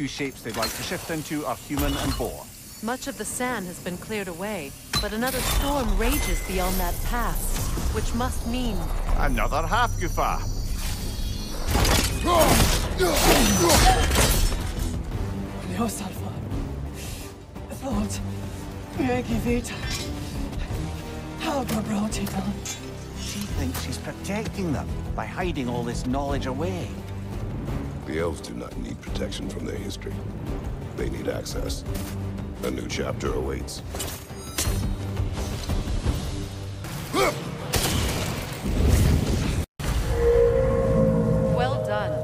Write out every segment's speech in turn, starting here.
two shapes they'd like to shift into are human and boar. Much of the sand has been cleared away, but another storm rages beyond that pass, which must mean... Another half-goofa! She thinks she's protecting them by hiding all this knowledge away. The elves do not need protection from their history. They need access. A new chapter awaits. Well done.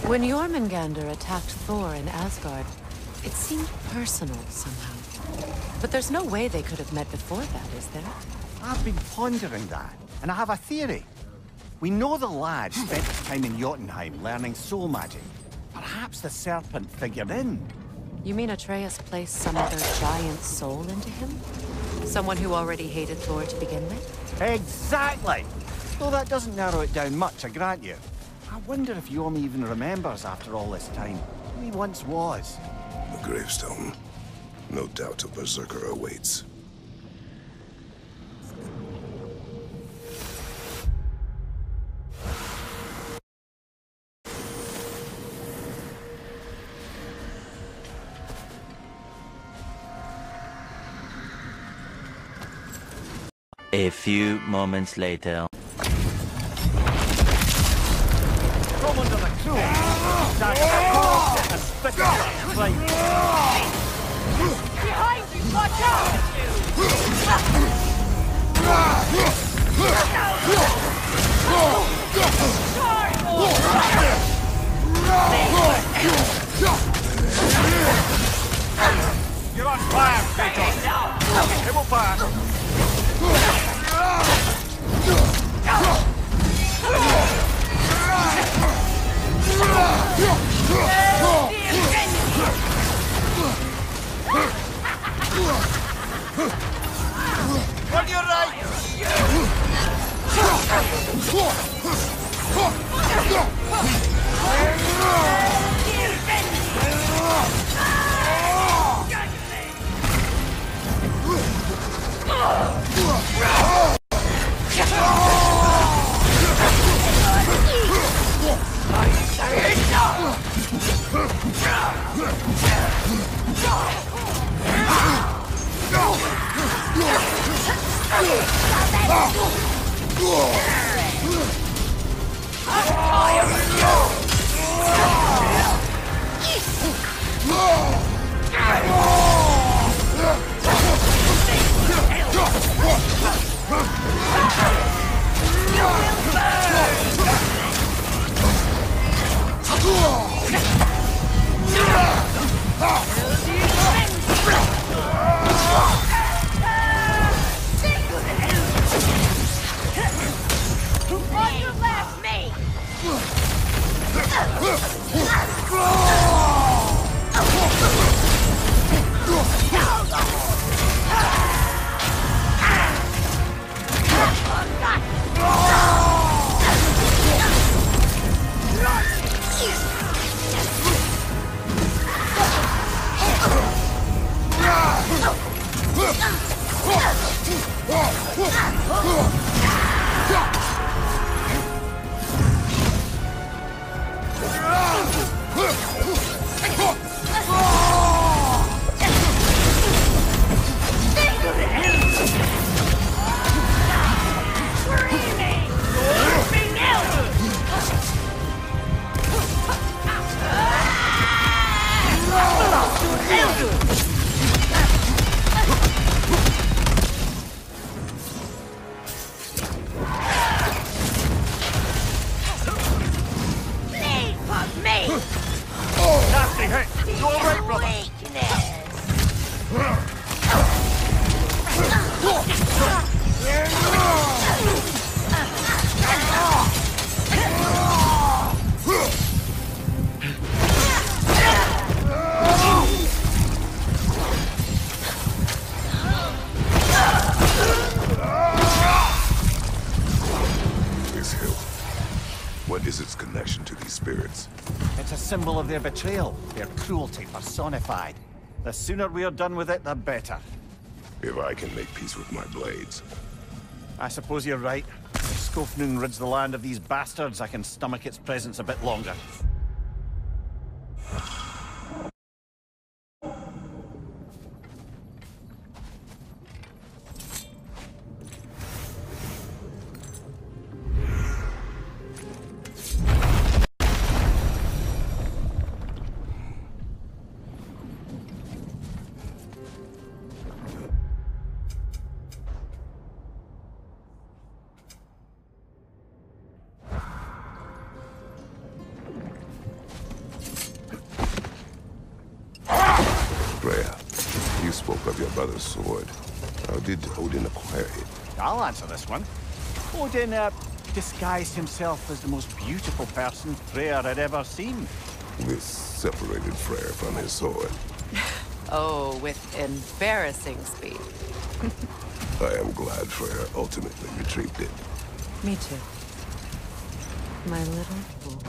When Jormungandr attacked Thor in Asgard, it seemed personal somehow. But there's no way they could have met before that, is there? I've been pondering that, and I have a theory. We know the lad spent his time in Jotunheim learning soul magic. Perhaps the serpent figured in. You mean Atreus placed some other giant soul into him? Someone who already hated Thor to begin with? Exactly! Though that doesn't narrow it down much, I grant you. I wonder if Jorm even remembers after all this time who he once was. The gravestone. No doubt a berserker awaits. A few moments later. From under the cruel, dagger and spit it right. Behind you! Watch out! You're on fire, Kratos! It will pass! On your right! It's a symbol of their betrayal, their cruelty personified. The sooner we're done with it, the better. If I can make peace with my blades. I suppose you're right. If Skofnung rids the land of these bastards, I can stomach its presence a bit longer. You spoke of your brother's sword. How did Odin acquire it? I'll answer this one. Odin, disguised himself as the most beautiful person Freyr had ever seen. This separated Freyr from his sword. Oh, with embarrassing speed. I am glad Freyr ultimately retrieved it. Me too. My little fool.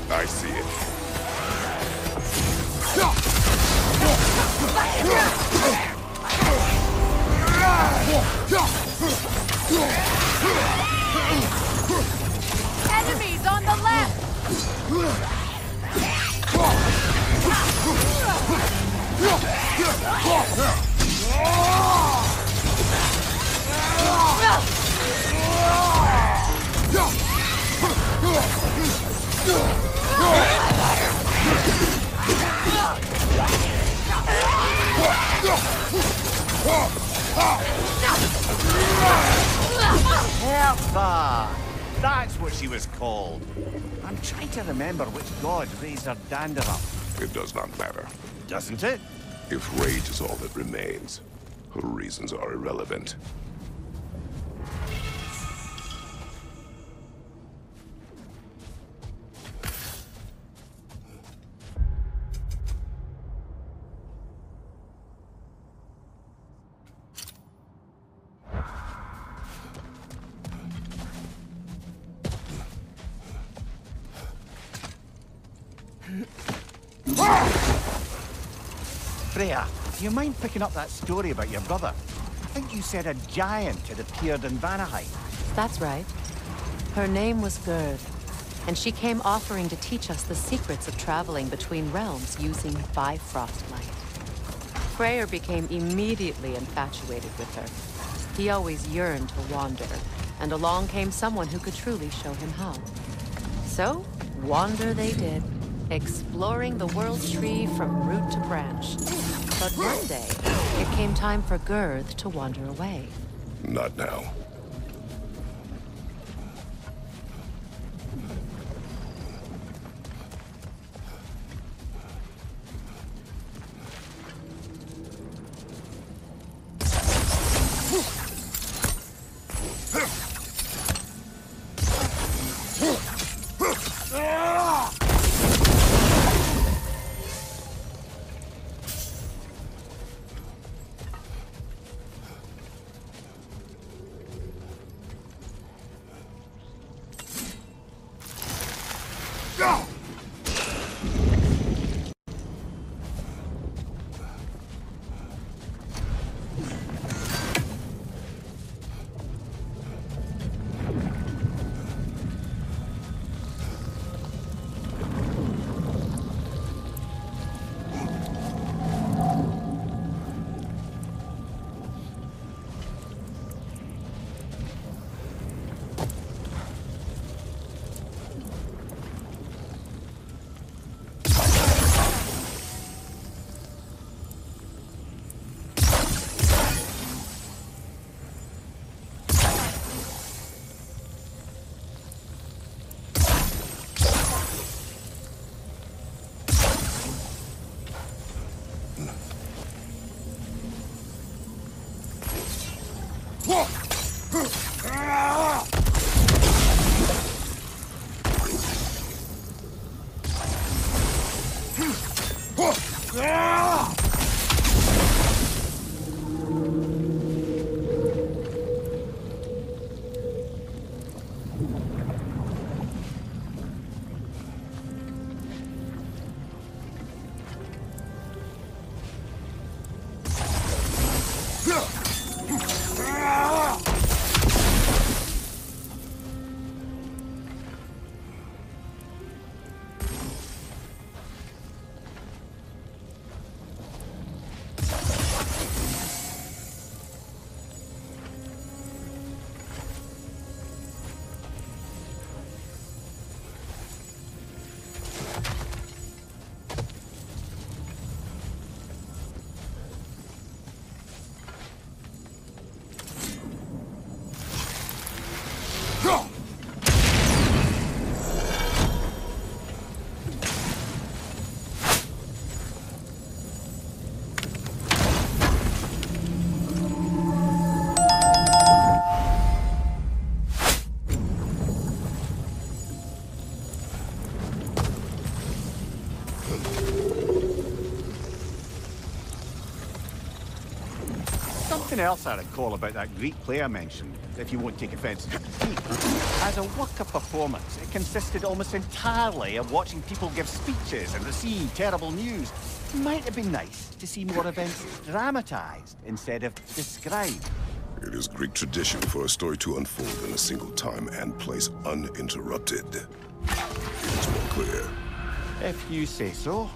I see it. Enemies on the left! Hertha! That's what she was called. I'm trying to remember which god raised her dander up. It does not matter. Doesn't it? If rage is all that remains, her reasons are irrelevant. Freya, do you mind picking up that story about your brother? I think you said a giant had appeared in Vanaheim. That's right. Her name was Gerd, and she came offering to teach us the secrets of traveling between realms using Bifrost light. Freyr became immediately infatuated with her. He always yearned to wander, and along came someone who could truly show him how. So, wander they did, exploring the world tree from root to branch. But one day, it came time for Gerd to wander away. Not now. Something else I recall about that Greek play I mentioned, if you won't take offence to the critique. As a work of performance, it consisted almost entirely of watching people give speeches and receive terrible news. It might have been nice to see more events dramatised instead of described. It is Greek tradition for a story to unfold in a single time and place uninterrupted. It's more clear. If you say so.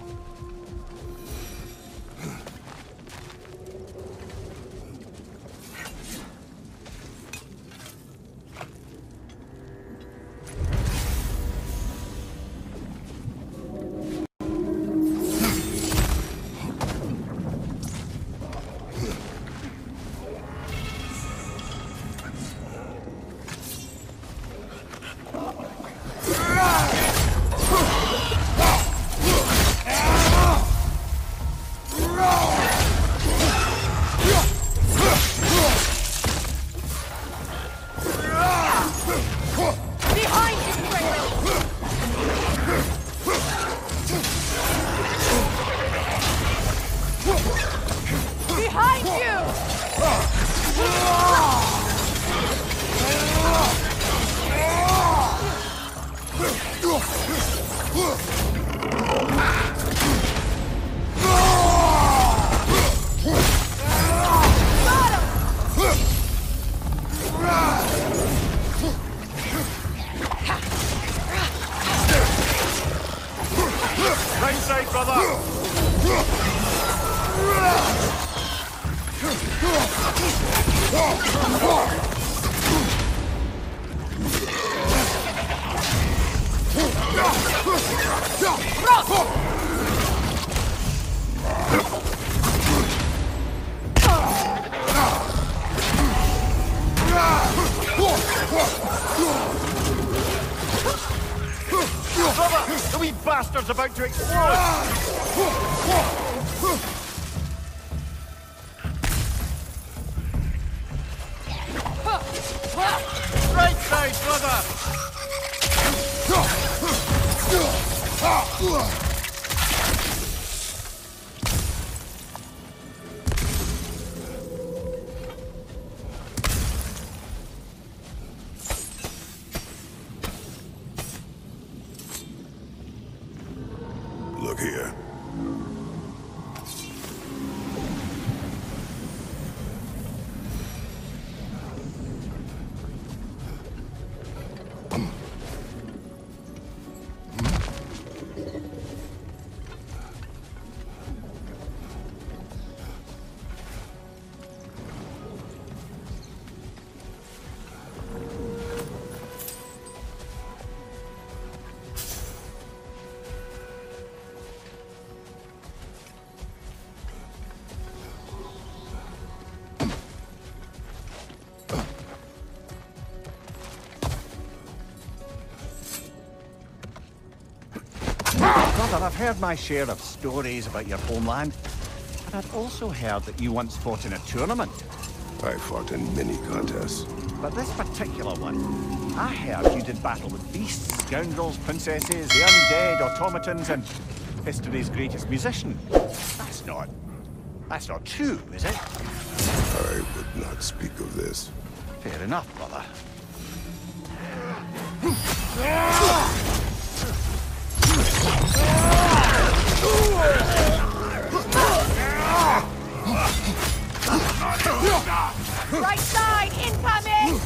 The wee bastard's about to explode! Right side, brother! Look here. Brother, I've heard my share of stories about your homeland, but I've also heard that you once fought in a tournament. I fought in many contests. But this particular one, I heard you did battle with beasts, scoundrels, princesses, the undead, automatons, and history's greatest musician. That's not true, is it? I would not speak of this. Fair enough, brother. Right side, incoming!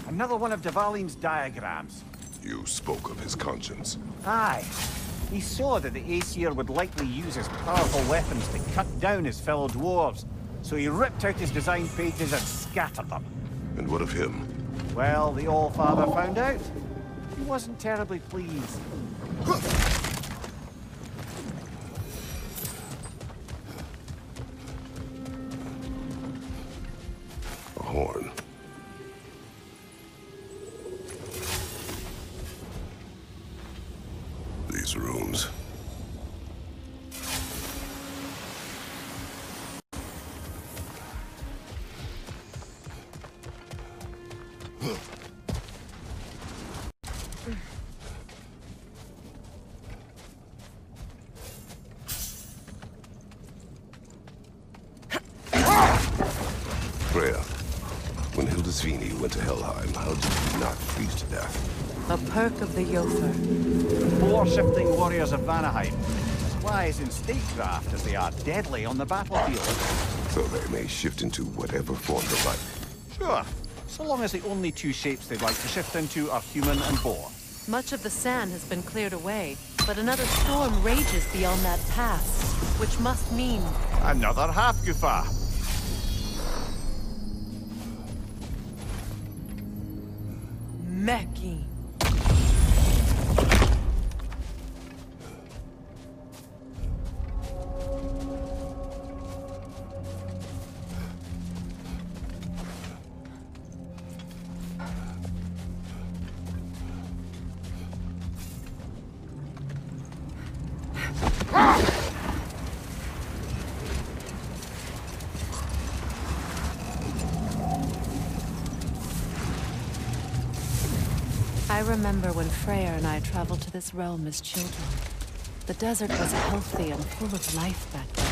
Another one of Dvaline's diagrams. You spoke of his conscience. Aye. He saw that the Aesir would likely use his powerful weapons to cut down his fellow dwarves, so he ripped out his design pages and scattered them. And what of him? Well, the All-Father found out. He wasn't terribly pleased. A horn. These rooms. Freya, when Hildisvini went to Helheim, how did he not freeze to death? A perk of the Jofer. Floor-shifting warriors of Vanaheim. As wise in statecraft as they are deadly on the battlefield. So they may shift into whatever form they like. Sure, so long as the only two shapes they'd like to shift into are human and boar. Much of the sand has been cleared away, but another storm rages beyond that pass, which must mean... Another half-goofa. Meki. I remember when Freya and I traveled to this realm as children. The desert was healthy and full of life back then.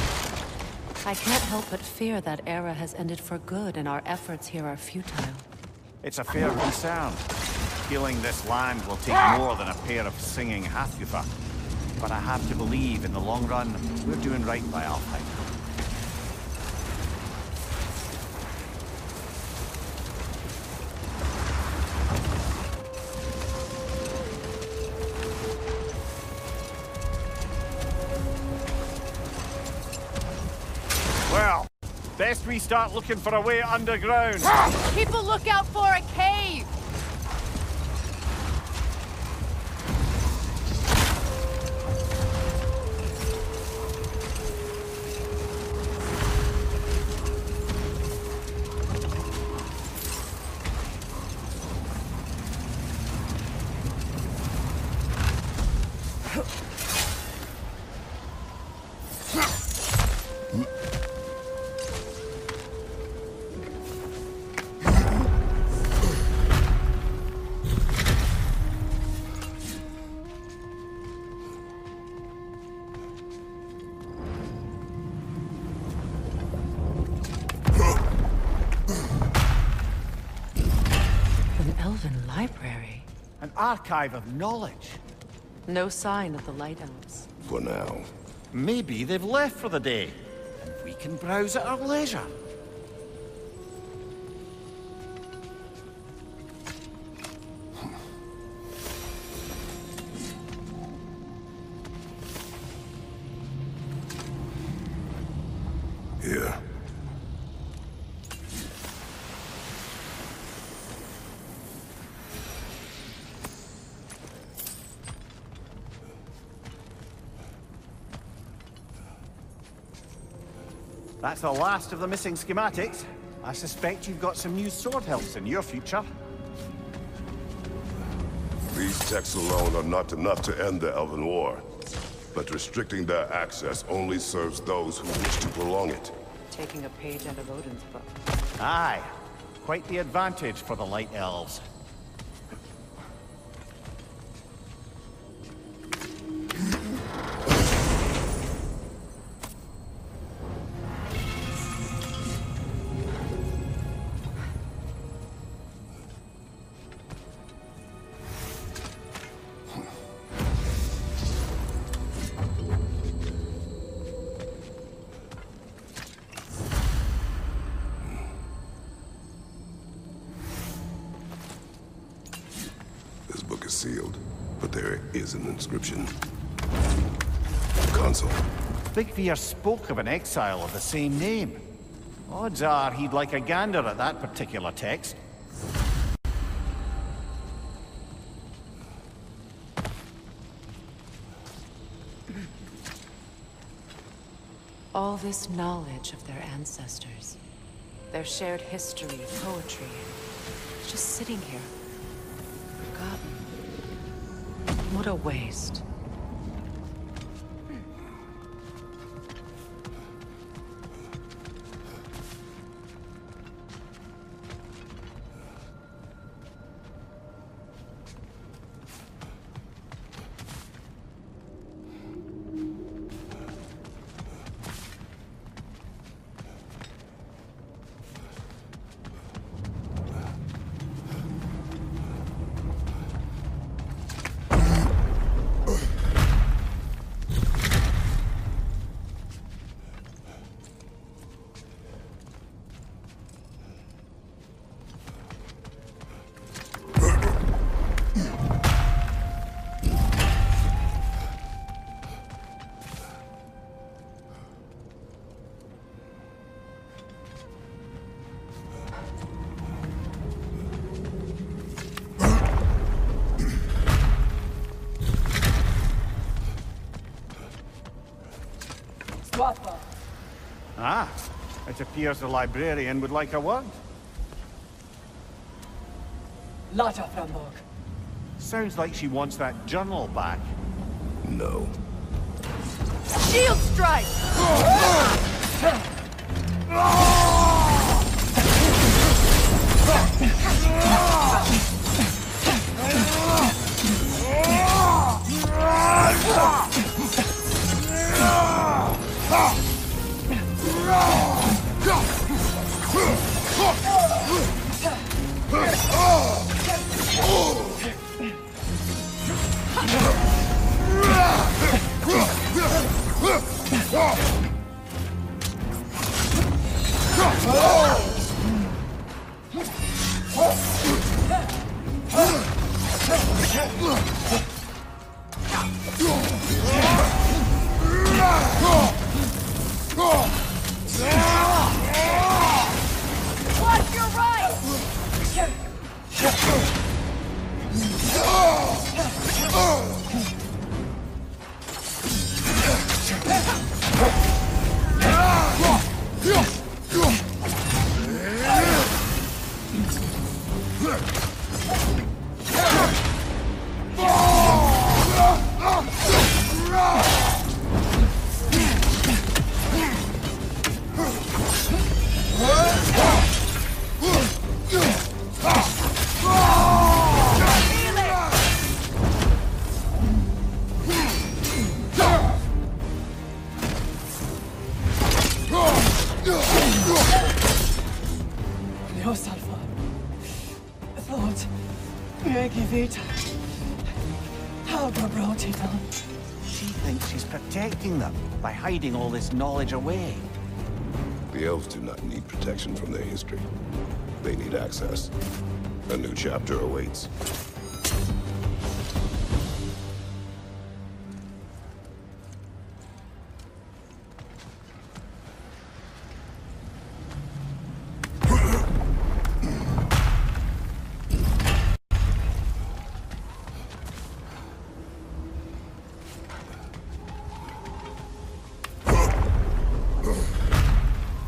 I can't help but fear that era has ended for good and our efforts here are futile. It's a fair concern. Healing this land will take more than a pair of singing half-goofa. But I have to believe in the long run, we're doing right by Alpine. Well, best we start looking for a way underground. Keep a lookout for a cave! An archive of knowledge. No sign of the Light Elves. For now. Maybe they've left for the day, and we can browse at our leisure. Here. That's the last of the missing schematics. I suspect you've got some new sword hilts in your future. These texts alone are not enough to end the Elven War. But restricting their access only serves those who wish to prolong it. Taking a page out of Odin's book. Aye. Quite the advantage for the Light Elves. Sealed, but there is an inscription. Console. Big Veer spoke of an exile of the same name. Odds are he'd like a gander at that particular text. All this knowledge of their ancestors, their shared history, poetry, just sitting here, forgotten. What a waste. Ah, it appears the librarian would like a word. Lata Framborg. Sounds like she wants that journal back. No. Shield strike! Watch your right! Thought, Maggie Vita. She thinks she's protecting them by hiding all this knowledge away. The elves do not need protection from their history. They need access. A new chapter awaits.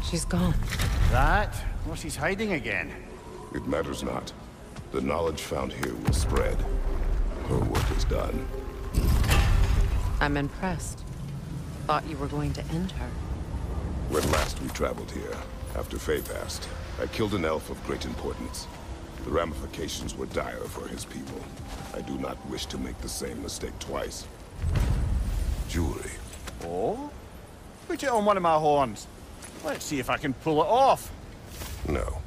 She's gone. That? Well, she's hiding again. It matters not. The knowledge found here will spread. Her work is done. I'm impressed. Thought you were going to end her. When last we traveled here, after Faye passed, I killed an elf of great importance. The ramifications were dire for his people. I do not wish to make the same mistake twice. Jewelry. Oh? Put it on one of my horns. Let's see if I can pull it off. No.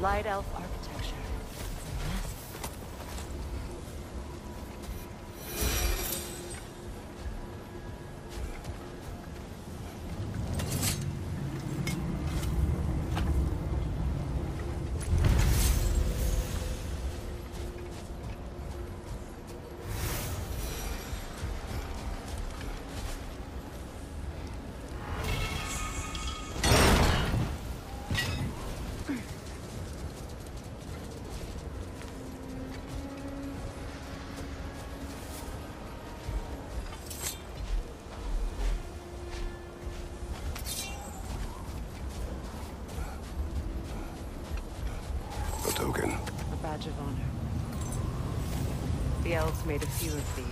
Light elf architecture. A badge of honor. The elves made a few of these.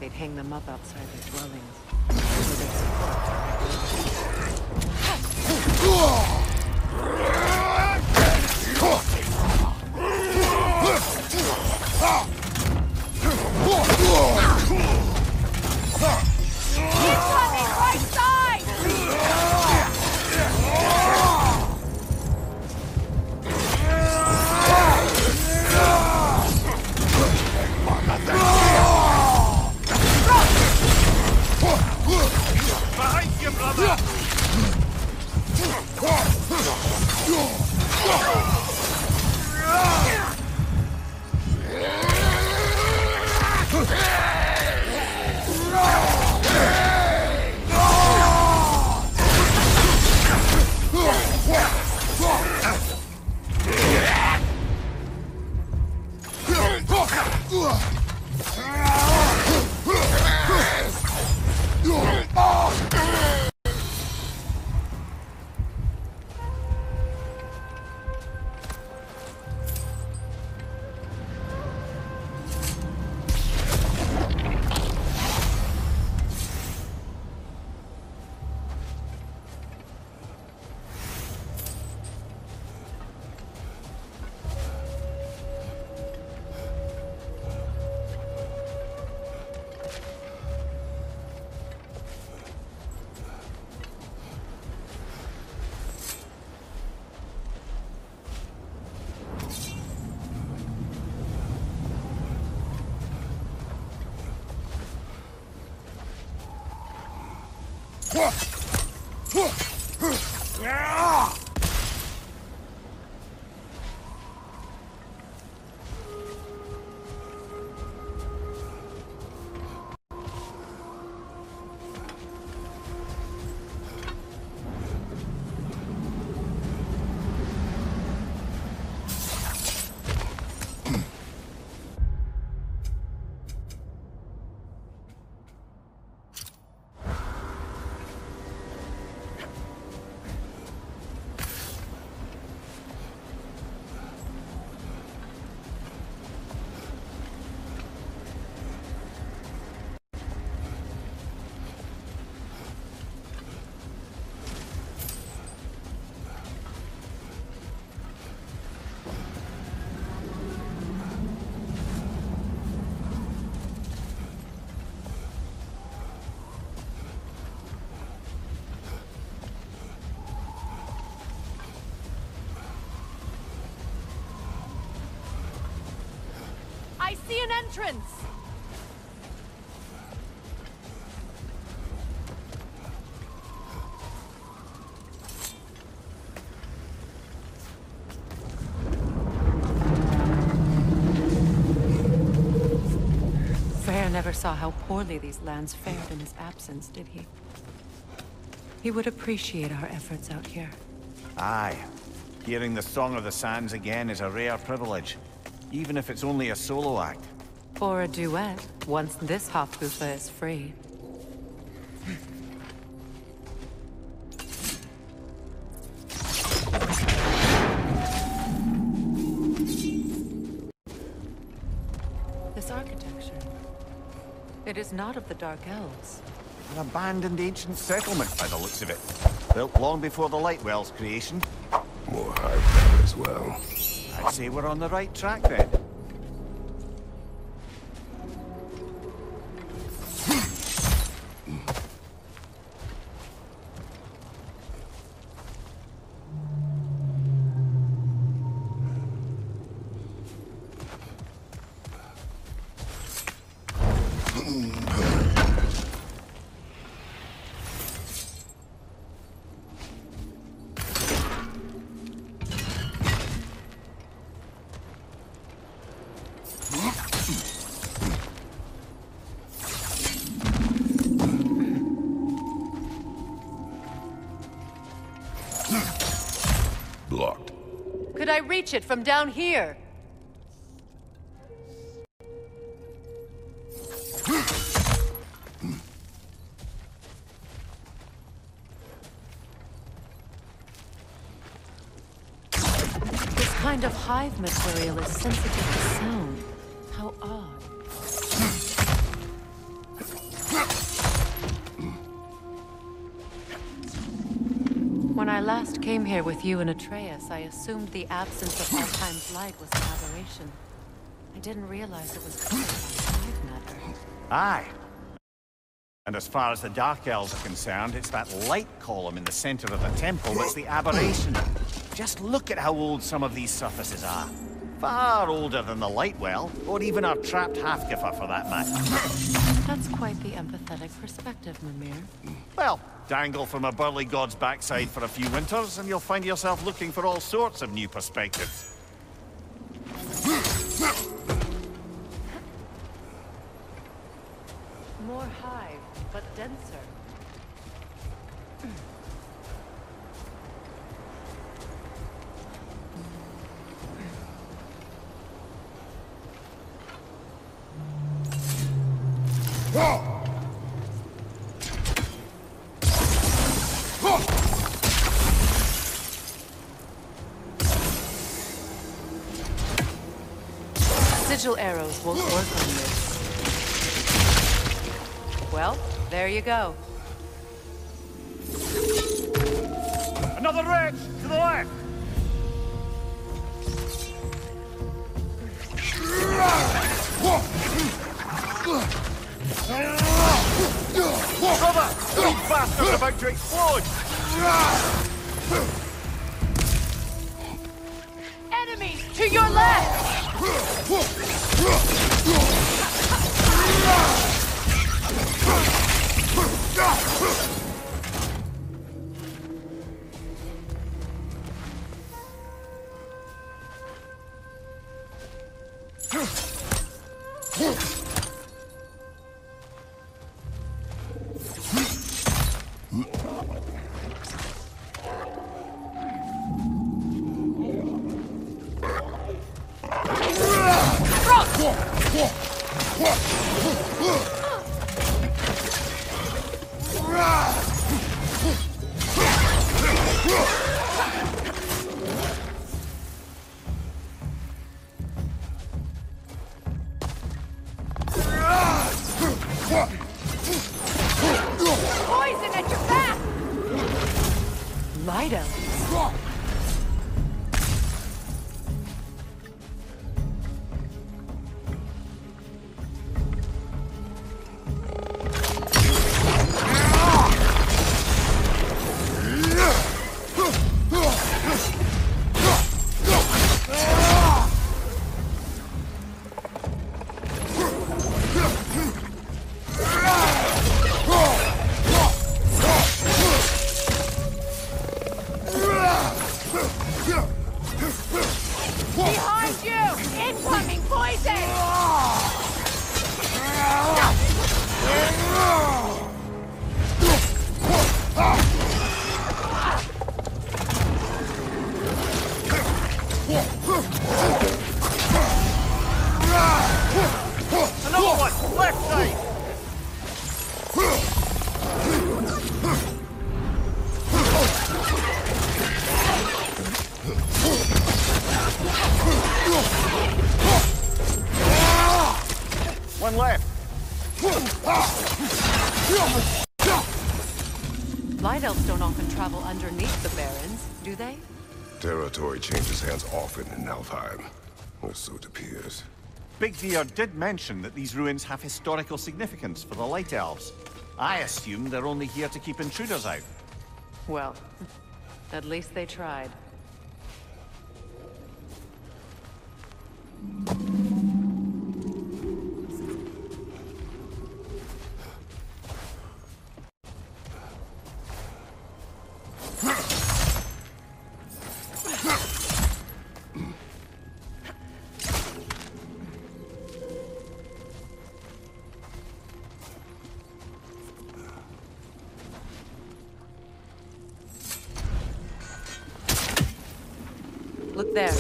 They'd hang them up outside their dwellings. So they'd Behind you, brother! I see an entrance! Freyr never saw how poorly these lands fared in his absence, did he? He would appreciate our efforts out here. Aye. Hearing the Song of the Sands again is a rare privilege. Even if it's only a solo act. Or a duet, once this Hofgufa is free. This architecture. It is not of the Dark Elves. An abandoned ancient settlement by the looks of it. Built long before the Lightwell's creation. More high power as well. I'd say we're on the right track then. Blocked. Could I reach it from down here? This kind of hive material is sensitive to sound. How odd. When I last came here with you and Atreus, I assumed the absence of all-time's light was an aberration. I didn't realize it was caused by hive matter. Aye. And as far as the Dark Elves are concerned, it's that light column in the center of the temple that's the aberration. Just look at how old some of these surfaces are. Far older than the Lightwell, or even our trapped Hafgifa for that matter. That's quite the empathetic perspective, Mimir. Well, dangle from a burly god's backside for a few winters, and you'll find yourself looking for all sorts of new perspectives. More hive, but denser. Sigil arrows won't work on this. Well, there you go. Another wrench to the left! Brother! These bastards about to explode! Enemies to your left! Poison at your back! Light elves. Behind you! Incoming poison! Another one! Left side! One left. Light elves don't often travel underneath the barrens, do they? Territory changes hands often in Alfheim, or so it appears. Big Deer did mention that these ruins have historical significance for the Light Elves. I assume they're only here to keep intruders out. Well, at least they tried. Look there.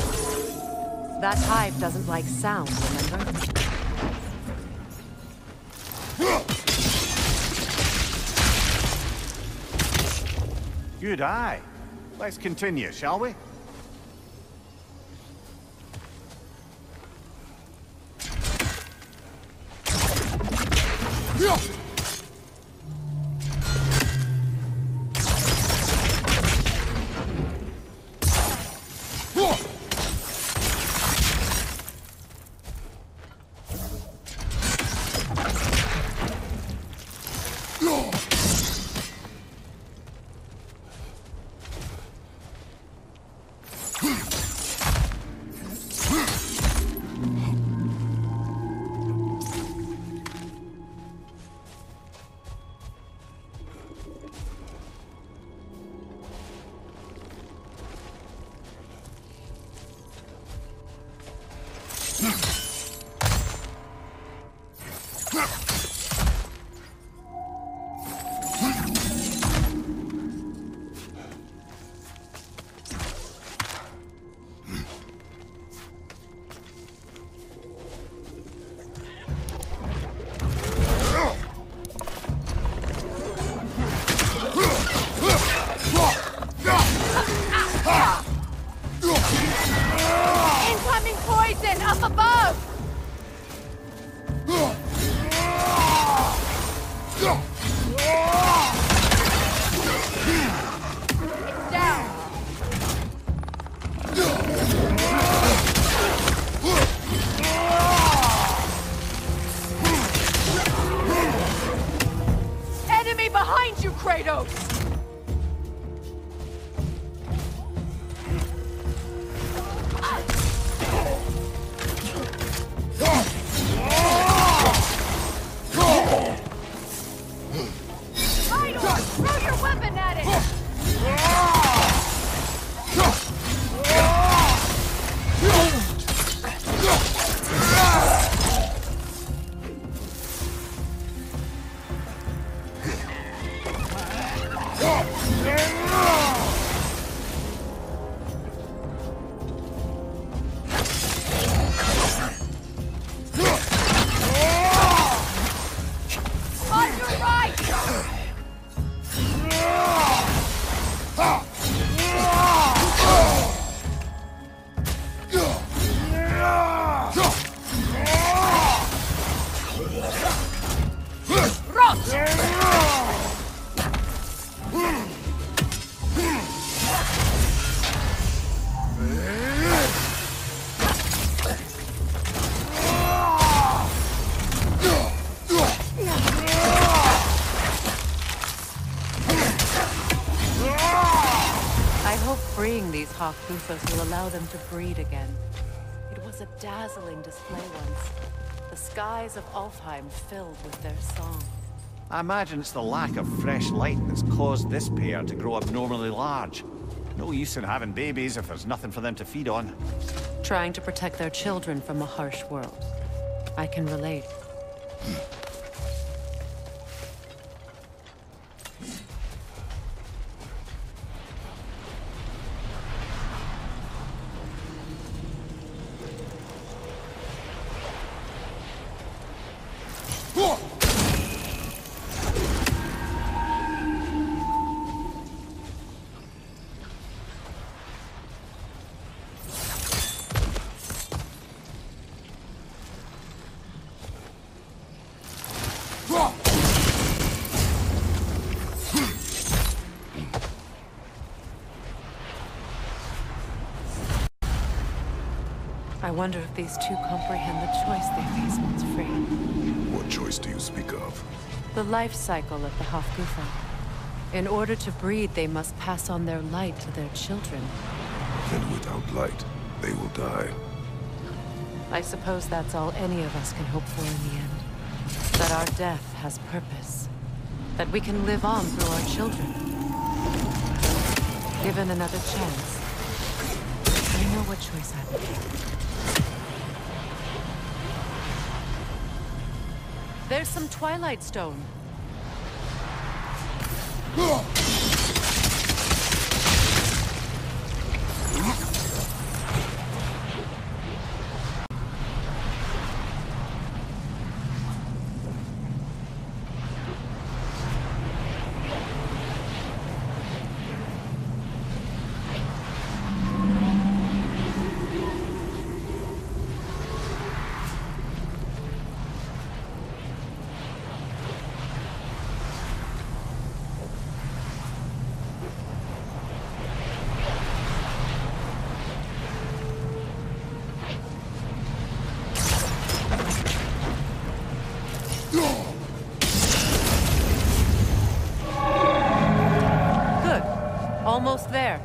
That hive doesn't like sound, remember? Good eye. Let's continue, shall we? Incoming poison up above! It's down. Enemy behind you, Kratos! Throw your weapon at it! Freeing these hawk buthos will allow them to breed again. It was a dazzling display once. The skies of Alfheim filled with their song. I imagine it's the lack of fresh light that's caused this pair to grow abnormally large. No use in having babies if there's nothing for them to feed on. Trying to protect their children from a harsh world. I can relate. I wonder if these two comprehend the choice they face once free. What choice do you speak of? The life cycle of the Hofgufa. In order to breed, they must pass on their light to their children. And without light, they will die. I suppose that's all any of us can hope for in the end. That our death has purpose. That we can live on through our children. Given another chance, I know what choice I would make. There's some Twilight Stone. Almost there.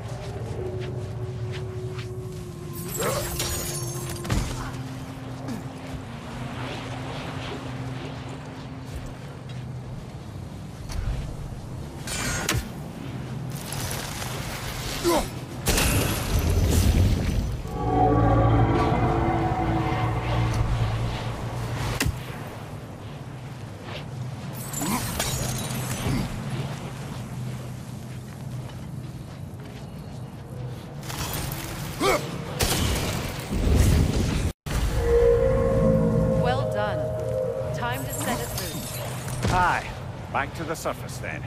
Aye, back to the surface then.